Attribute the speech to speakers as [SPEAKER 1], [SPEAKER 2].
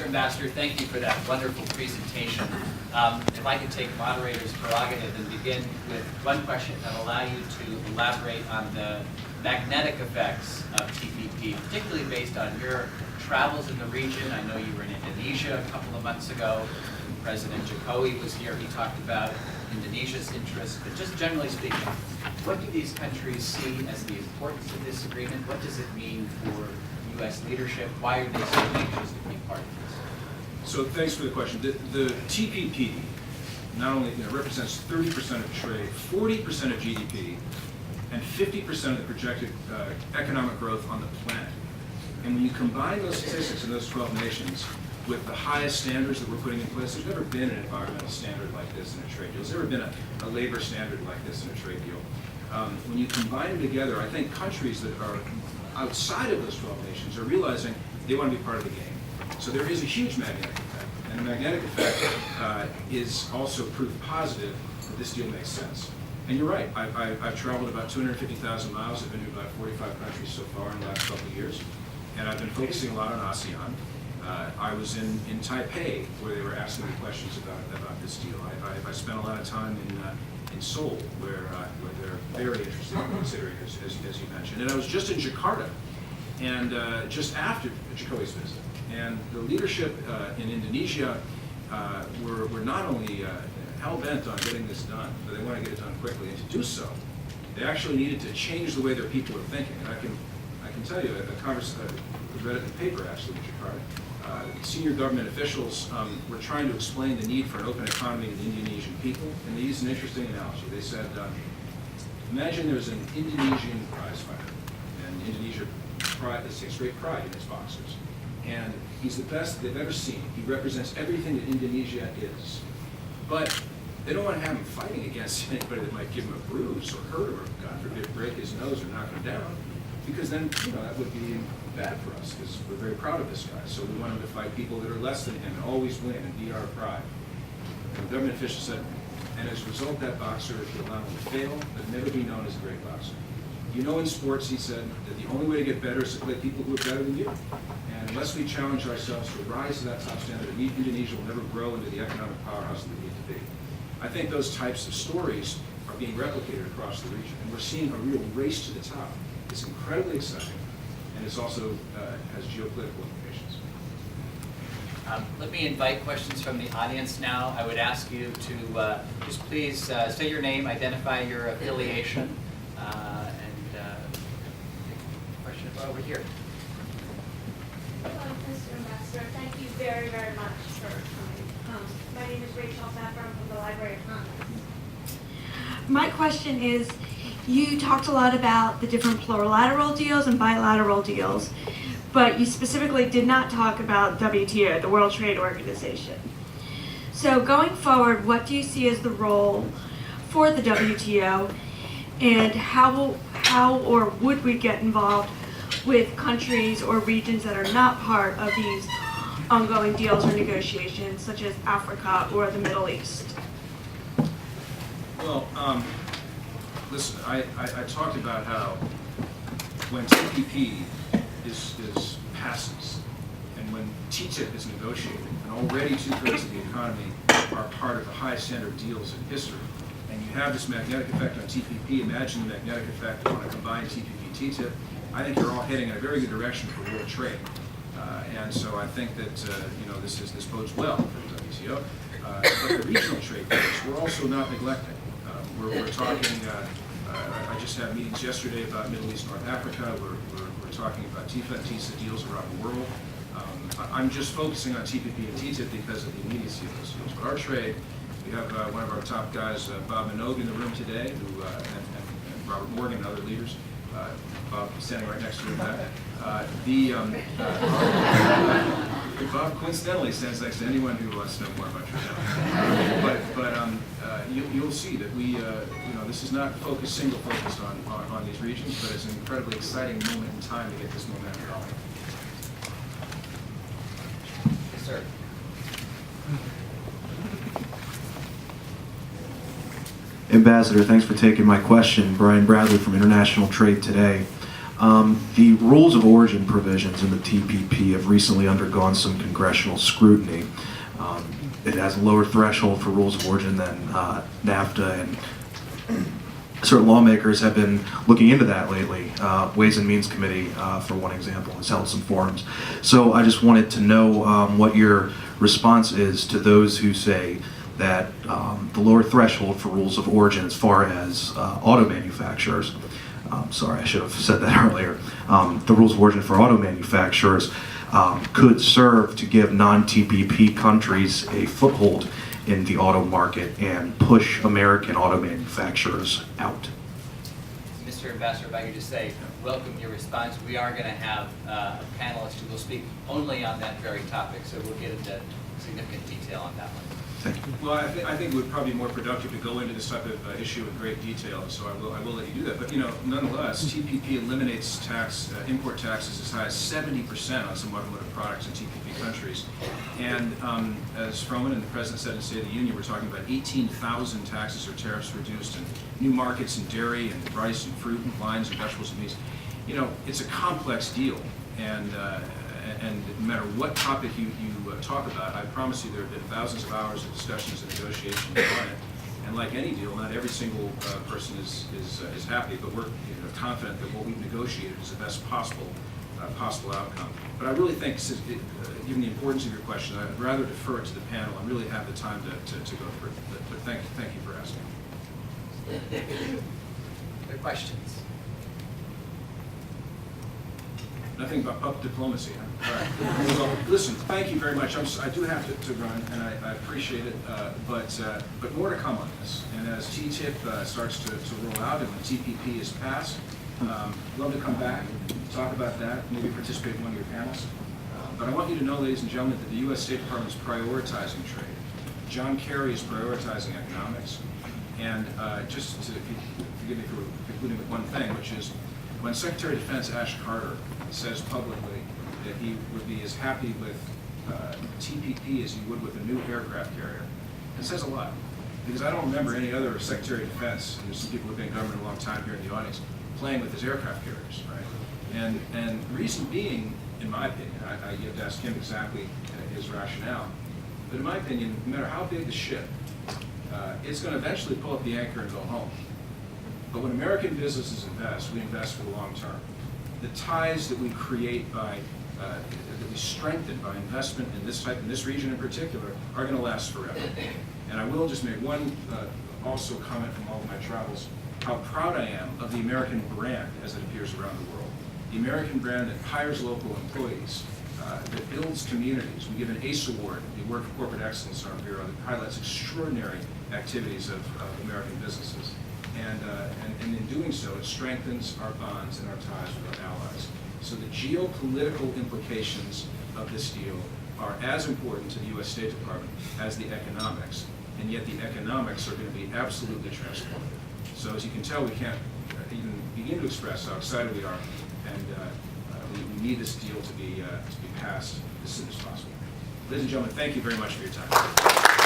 [SPEAKER 1] Mr. Ambassador, thank you for that wonderful presentation. If I could take moderator's prerogative and begin with one question that will allow you to elaborate on the magnetic effects of TPP, particularly based on your travels in the region. I know you were in Indonesia a couple of months ago. President Jokowi was here. He talked about Indonesia's interests. But just generally speaking, what do these countries see as the importance of this agreement? What does it mean for U.S. leadership? Why are they so anxious to be part of this?
[SPEAKER 2] So thanks for the question. The TPP not only represents 30% of trade, 40% of GDP, and 50% of the projected economic growth on the planet. And when you combine those statistics in those 12 nations with the highest standards that we're putting in place, there's never been an environmental standard like this in a trade deal. There's never been a labor standard like this in a trade deal. When you combine them together, I think countries that are outside of those 12 nations are realizing they want to be part of the game. So there is a huge magnetic effect. And the magnetic effect is also proof positive that this deal makes sense. And you're right, I've traveled about 250,000 miles. I've been to about 45 countries so far in the last couple of years. And I've been focusing a lot on ASEAN. I was in Taipei, where they were asking me questions about this deal. I spent a lot of time in Seoul, where they're very interested in considering, as you mentioned. And I was just in Jakarta, and just after Jokowi's visit. And the leadership in Indonesia were not only hell-bent on getting this done, but they want to get it done quickly. And to do so, they actually needed to change the way their people are thinking. And I can tell you, I read it in the paper actually in Jakarta. Senior government officials were trying to explain the need for an open economy to the Indonesian people, and they used an interesting analogy. They said, imagine there's an Indonesian prize fighter, and Indonesia takes great pride in its boxers. And he's the best they've ever seen. He represents everything that Indonesia is. But they don't want to have him fighting against anybody that might give him a bruise or hurt him or, God forbid, break his nose or knock him down, because then that would be bad for us, because we're very proud of this guy. So we want him to fight people that are less than him and always win and be our pride. And the government official said, and as a result, that boxer, if you allow him to fail, but never be known as a great boxer. You know, in sports, he said, that the only way to get better is to play people who are better than you. And unless we challenge ourselves to rise to that top standard, Indonesia will never grow into the economic powerhouse that we need to be. I think those types of stories are being replicated across the region, and we're seeing a real race to the top. It's incredibly exciting, and it's also has geopolitical implications.
[SPEAKER 1] Let me invite questions from the audience now. I would ask you to just please say your name, identify your affiliation, question over here.
[SPEAKER 3] Mr. Ambassador, thank you very, very much for coming. My name is Rachel Saffron from the Library of Congress.
[SPEAKER 4] My question is, you talked a lot about the different plurilateral deals and bilateral deals, but you specifically did not talk about WTO, the World Trade Organization. So going forward, what do you see as the role for the WTO, and how or would we get involved with countries or regions that are not part of these ongoing deals or negotiations, such as Africa or the Middle East?
[SPEAKER 2] Well, listen, I talked about how when TPP passes and when TTIP is negotiated, and already 2/3 of the economy are part of the highest standard deals in history, and you have this magnetic effect on TPP, imagine the magnetic effect on a combined TPP-TTIP, I think you're all heading in a very good direction for world trade. And so I think that this bodes well for the WTO. But the regional trade deals, we're also not neglecting. We're talking, I just had meetings yesterday about Middle East, North Africa. We're talking about TIFA and TISA deals around the world. I'm just focusing on TPP and TTIP because of the immediacy of those deals. But our trade, we have one of our top guys, Bob Minogue, in the room today, who, and Robert Morgan and other leaders. Bob standing right next to him. Bob coincidentally stands next to anyone who wants to know more about trade. But you'll see that we, this is not single focused on these regions, but it's an incredibly exciting moment in time to get this momentum going.
[SPEAKER 1] Yes, sir.
[SPEAKER 5] Ambassador, thanks for taking my question. Brian Bradley from International Trade Today. The rules of origin provisions in the TPP have recently undergone some congressional scrutiny. It has a lower threshold for rules of origin than NAFTA, and certain lawmakers have been looking into that lately. Ways and Means Committee, for one example, has held some forums. So I just wanted to know what your response is to those who say that the lower threshold for rules of origin as far as auto manufacturers, sorry, I should have said that earlier, the rules of origin for auto manufacturers could serve to give non-TPP countries a foothold in the auto market and push American auto manufacturers out.
[SPEAKER 1] Mr. Ambassador, if I could just say, welcome your response. We are going to have a panelist who will speak only on that very topic, so we'll get into significant detail on that one.
[SPEAKER 5] Thank you.
[SPEAKER 2] Well, I think it would probably be more productive to go into this type of issue in great detail, so I will let you do that. But nonetheless, TPP eliminates import taxes as high as 70% on some automotive products in TPP countries. And as Froman and the President said in the State of the Union, we're talking about 18,000 taxes or tariffs reduced, and new markets in dairy and rice and fruit and wines and vegetables and meats. It's a complex deal, and no matter what topic you talk about, I promise you there have been thousands of hours of discussions and negotiations on it. And like any deal, not every single person is happy, but we're confident that what we've negotiated is the best possible outcome. But I really think, given the importance of your question, I'd rather defer it to the panel and really have the time to go through it. But thank you for asking.
[SPEAKER 1] Other questions?
[SPEAKER 2] Nothing but pup diplomacy, huh? All right. Well, listen, thank you very much. I do have to run, and I appreciate it, but more to come on this. And as TTIP starts to roll out and when TPP is passed, love to come back, talk about that, maybe participate in one of your panels. But I want you to know, ladies and gentlemen, that the U.S. State Department is prioritizing trade. John Kerry is prioritizing economics. And just to forgive me for concluding with one thing, which is when Secretary of Defense Ash Carter says publicly that he would be as happy with TPP as he would with a new aircraft carrier, it says a lot. Because I don't remember any other Secretary of Defense, and there's some people who've been in government a long time here in the audience, playing with his aircraft carriers, right? And the reason being, in my opinion, you have to ask him exactly his rationale, but in my opinion, no matter how big the ship, it's going to eventually pull up the anchor and go home. But when American businesses invest, we invest for the long term. The ties that we create that we strengthen by investment in this region in particular, are going to last forever. And I will just make one also comment from all of my travels, how proud I am of the American brand as it appears around the world. The American brand that hires local employees, that builds communities. We give an ACE award, the Award for Corporate Excellence in our Bureau, that highlights extraordinary activities of American businesses. And in doing so, it strengthens our bonds and our ties with our allies. So the geopolitical implications of this deal are as important to the U.S. State Department as the economics, and yet the economics are going to be absolutely transformative. So as you can tell, we can't even begin to express how excited we are, and we need this deal to be passed as soon as possible. Ladies and gentlemen, thank you very much for your time.